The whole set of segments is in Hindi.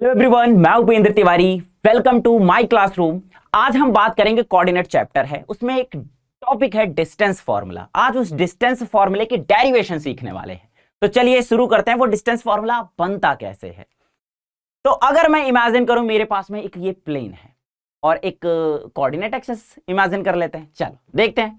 हेलो एवरीवन, मैं Upendra Tiwari. Welcome to my classroom. आज हम बात करेंगे कोऑर्डिनेट चैप्टर है, उसमें एक टॉपिक है डिस्टेंस फार्मूला। आज उस डिस्टेंस फार्मूले की डेरिवेशन सीखने वाले हैं। तो चलिए शुरू करते हैं। वो डिस्टेंस फार्मूला बनता कैसे है। तो अगर मैं इमेजिन करूं मेरे पास में एक ये प्लेन है और एक कोऑर्डिनेट एक्सेस इमेजिन कर लेते हैं। चलो देखते हैं।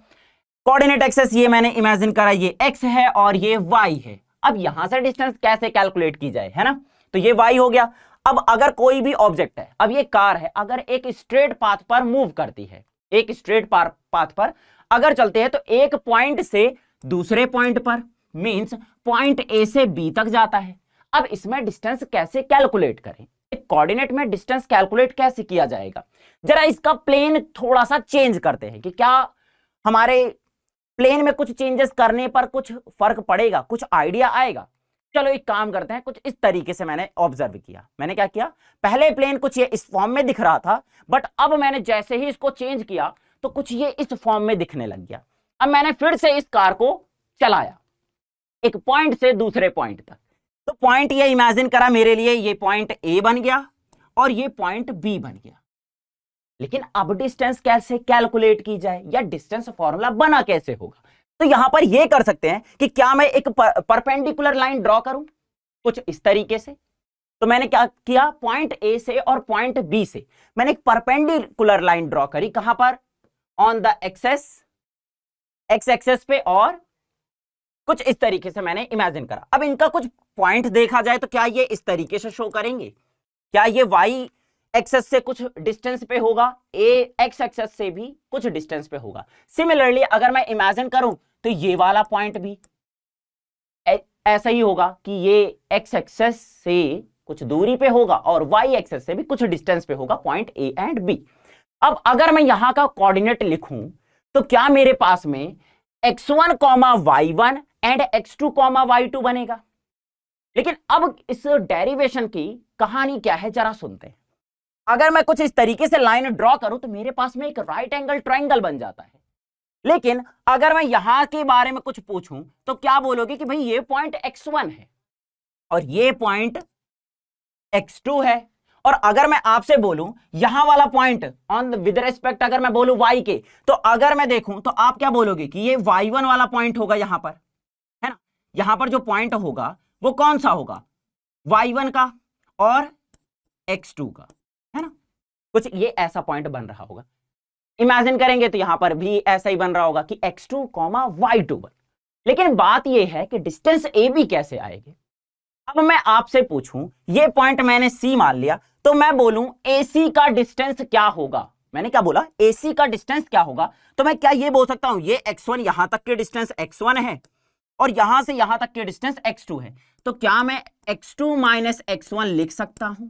कोऑर्डिनेट एक्सेस ये मैंने इमेजिन करा, ये x है और ये y है। अब यहां से डिस्टेंस कैसे कैलकुलेट की जाए, है ना। तो ये y हो गया। अब अगर कोई भी ऑब्जेक्ट है, अब ये कार है, अगर एक स्ट्रेट पाथ पर मूव करती है, एक स्ट्रेट पाथ पर अगर चलते हैं तो एक पॉइंट से दूसरे पॉइंट पर, मींस पॉइंट ए से बी तक जाता है। अब इसमें डिस्टेंस कैसे कैलकुलेट करें, एक कोऑर्डिनेट में डिस्टेंस कैलकुलेट कैसे किया जाएगा। जरा इसका प्लेन थोड़ा सा चेंज करते हैं कि क्या हमारे प्लेन में कुछ चेंजेस करने पर कुछ फर्क पड़ेगा, कुछ आइडिया आएगा। चलो एक काम करते हैं। कुछ इस तरीके से मैंने ऑब्जर्व किया। मैंने क्या किया, पहले प्लेन कुछ ये इस फॉर्म में दिख रहा था, बट अब मैंने जैसे ही इसको चेंज किया तो कुछ ये इस फॉर्म में दिखने लग गया। अब मैंने फिर से इस कार को चलाया एक पॉइंट से दूसरे पॉइंट तक। तो पॉइंट ये इमेजिन करा मेरे लिए, ये पॉइंट ए बन गया और ये पॉइंट बी बन गया। लेकिन अब डिस्टेंस कैसे कैलकुलेट की जाए या डिस्टेंस फॉर्मूला बना कैसे होगा। तो यहां पर यह कर सकते हैं कि क्या मैं एक परपेंडिकुलर लाइन ड्रॉ करूं कुछ इस तरीके से। तो मैंने क्या किया, पॉइंट ए से और पॉइंट बी से मैंने एक परपेंडिकुलर लाइन ड्रॉ करी। कहां पर, on the axis, X axis पे, और कुछ इस तरीके से मैंने इमेजिन करा। अब इनका कुछ पॉइंट देखा जाए तो क्या ये इस तरीके से शो करेंगे, क्या ये वाई एक्सेस से कुछ डिस्टेंस पे होगा, ए एक्स एक्सेस से भी कुछ डिस्टेंस पे होगा। सिमिलरली अगर मैं इमेजिन करूं तो ये वाला पॉइंट भी ऐसा ही होगा कि ये एक्स एक्सेस से कुछ दूरी पे होगा और वाई एक्सेस से भी कुछ डिस्टेंस पे होगा, पॉइंट ए एंड बी। अब अगर मैं यहां का कोऑर्डिनेट लिखूं तो क्या मेरे पास में x1, y1 and x2, y2 बनेगा। लेकिन अब इस डेरिवेशन की कहानी क्या है जरा सुनते हैं। अगर मैं कुछ इस तरीके से लाइन ड्रॉ करूं तो मेरे पास में एक राइट एंगल ट्रायंगल बन जाता है। लेकिन अगर मैं यहां के बारे में कुछ पूछूं तो क्या बोलोगे कि भाई ये पॉइंट x1 है और ये पॉइंट x2 है। और अगर मैं आपसे बोलूं यहां वाला पॉइंट ऑन विद रिस्पेक्ट, अगर मैं बोलूं y के, तो अगर मैं देखूं तो आप क्या बोलोगे कि ये y1 वाला पॉइंट होगा यहां पर, है ना। यहां पर जो पॉइंट होगा वो कौन सा होगा, y1 का और x2 का, है ना। कुछ ये ऐसा पॉइंट बन रहा होगा। इमेजिन करेंगे तो यहां पर भी ऐसा ही बन रहा होगा कि x2, y2 बन। लेकिन बात ये है कि डिस्टेंस ए बी कैसे आएगी। अब मैं आपसे पूछूं, ये पॉइंट मैंने c मान लिया, तो मैं बोलूं AC का डिस्टेंस क्या होगा। मैंने क्या बोला, AC का डिस्टेंस क्या होगा। तो मैं क्या ये बोल सकता हूं, ये x1 यहां तक के डिस्टेंस x1 है और यहां से यहां तक के डिस्टेंस x2 है। तो क्या मैं x2 माइनस x1 लिख सकता हूं।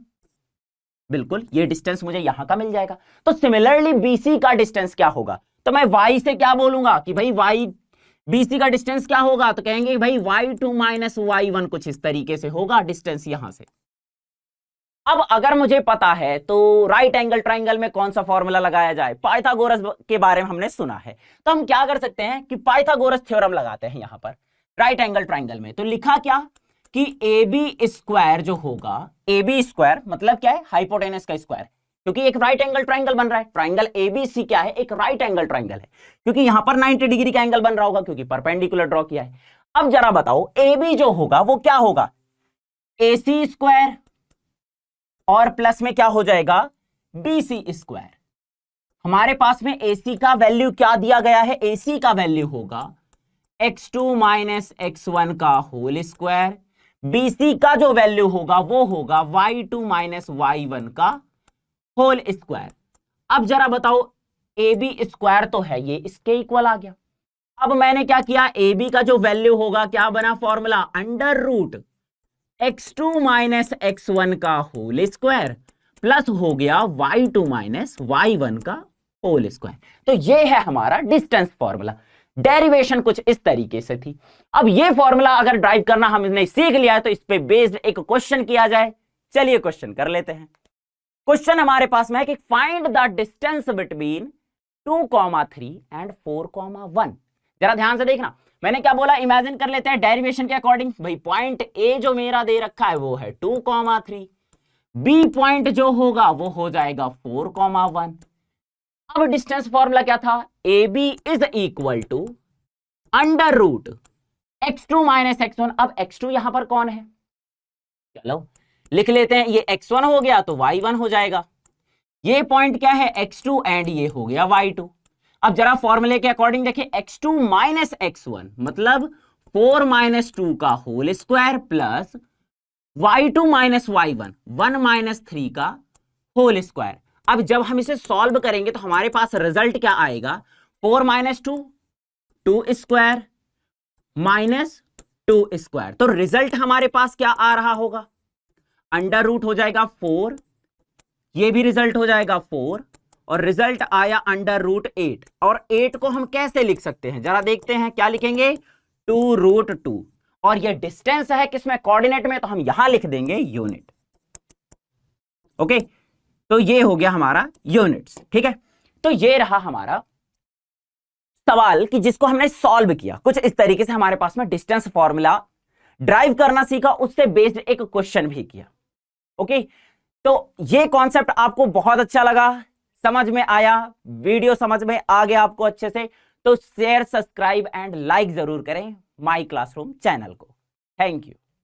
बिल्कुल, ये डिस्टेंस मुझे यहां का मिल जाएगा। तो सिमिलरली BC का डिस्टेंस क्या होगा। तो मैं y से क्या बोलूंगा कि भाई y BC का डिस्टेंस क्या होगा। तो कहेंगे भाई y2 माइनस y1, कुछ इस तरीके से होगा डिस्टेंस यहां से। अब अगर मुझे पता है तो राइट एंगल ट्रायंगल में कौन सा फॉर्मूला लगाया जाए, पाइथागोरस के बारे में हमने सुना है। तो हम क्या कर सकते हैं कि पाइथागोरस थ्योरम लगाते हैं यहां पर राइट एंगल ट्रायंगल में। तो लिखा क्या कि AB स्क्वायर जो होगा, AB स्क्वायर मतलब क्या है, हाइपोटेनस का स्क्वायर, क्योंकि एक राइट एंगल ट्रायंगल बन रहा है। ट्रायंगल ABC क्या है, एक राइट एंगल ट्रायंगल है, क्योंकि यहां पर 90 डिग्री का एंगल बन रहा होगा क्योंकि परपेंडिकुलर ड्रॉ किया है। अब जरा बताओ AB जो होगा वो क्या होगा, AC स्क्वायर और प्लस में क्या हो जाएगा, BC स्क्वायर। हमारे पास में AC का वैल्यू क्या दिया गया है, AC का वैल्यू होगा x2 माइनस x1 का होल स्क्वायर। BC का जो वैल्यू होगा वो होगा y2 माइनस y1 का होल स्क्वायर। अब जरा बताओ AB स्क्वायर तो है ये, इसके इक्वल आ गया। अब मैंने क्या किया, AB का जो वैल्यू होगा क्या बना formula, under root x2 minus x1 का होल स्क्वायर प्लस हो गया y2 माइनस y1 का होल स्क्वायर। तो ये है हमारा डिस्टेंस फॉर्मूला। डेरिवेशन कुछ इस तरीके से थी। अब ये फॉर्मूला अगर ड्राइव करना हमने सीख लिया है तो इस पे बेस्ड एक क्वेश्चन किया जाए। चलिए क्वेश्चन कर लेते हैं। क्वेश्चन हमारे पास में है कि find the distance between 2, 3 and 4, 1। जरा ध्यान से देखना, मैंने क्या बोला, इमेजिन कर लेते हैं डेरिवेशन के अकॉर्डिंग। भाई पॉइंट ए जो मेरा दे रखा है वो है 2, 3, बी पॉइंट जो होगा वो हो जाएगा 4,1। अब डिस्टेंस फॉर्मूला क्या था, A B is equal to under root x2 minus x1। अब x2 यहां पर कौन है, चलो लिख लेते हैं, ये x1 हो गया तो y1 हो जाएगा। ये पॉइंट क्या है x2 एंड ये हो गया y2। अब जरा फॉर्मूले के अकॉर्डिंग देखिए, x2 माइनस x1 मतलब 4 माइनस 2 का whole square plus y2 minus y1 1 minus 3 का होल स्क्वायर। अब जब हम इसे सॉल्व करेंगे तो हमारे पास रिजल्ट क्या आएगा, 4 माइनस 2 2 स्क्वायर माइनस 2 स्क्वायर। तो रिजल्ट हमारे पास क्या आ रहा होगा, अंडर रूट हो जाएगा 4, ये भी रिजल्ट हो जाएगा 4 और रिजल्ट आया अंडर रूट 8। और 8 को हम कैसे लिख सकते हैं जरा देखते हैं, क्या लिखेंगे 2 रूट 2 और ये डिस्टेंस है किसमें, कोऑर्डिनेट में, तो हम यहां लिख देंगे यूनिट। ओके, तो ये हो गया हमारा यूनिट्स। ठीक है, तो ये रहा हमारा सवाल कि जिसको हमने सॉल्व किया। कुछ इस तरीके से हमारे पास में डिस्टेंस फॉर्मूला ड्राइव करना सीखा, उससे बेस्ड एक क्वेश्चन भी किया। ओके, तो ये कॉन्सेप्ट आपको बहुत अच्छा लगा, समझ में आया, वीडियो समझ में आ गया आपको अच्छे से, तो शेयर सब्सक्राइब एंड लाइक जरूर करें माई क्लासरूम चैनल को। Thank you.